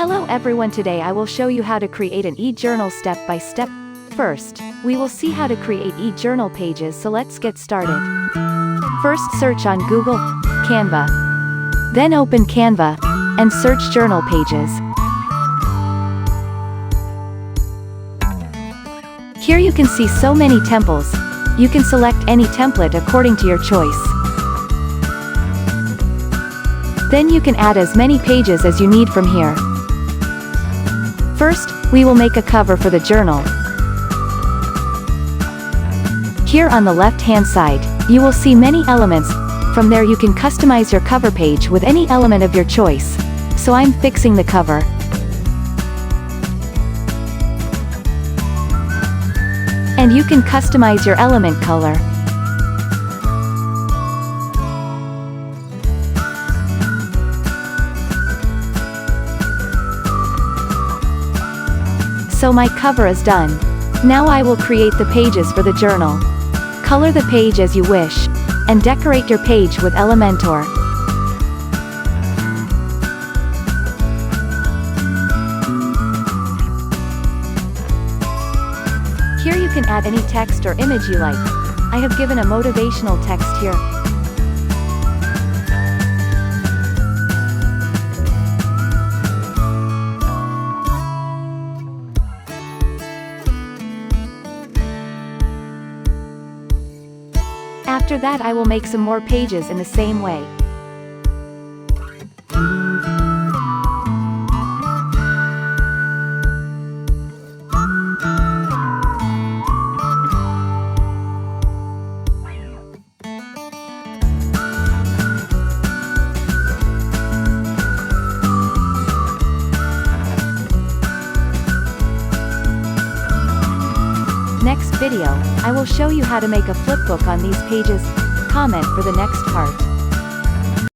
Hello everyone, today I will show you how to create an e-journal step by step. First, we will see how to create e-journal pages, so let's get started. First, search on Google, Canva. Then open Canva, and search journal pages. Here you can see so many templates. You can select any template according to your choice. Then you can add as many pages as you need from here. First, we will make a cover for the journal. Here on the left-hand side, you will see many elements. From there you can customize your cover page with any element of your choice. So I'm fixing the cover. And you can customize your element color. So my cover is done. Now I will create the pages for the journal. Color the page as you wish, and decorate your page with Elementor. Here you can add any text or image you like. I have given a motivational text here. After that I will make some more pages in the same way. Next video, I will show you how to make a flipbook on these pages. Comment for the next part.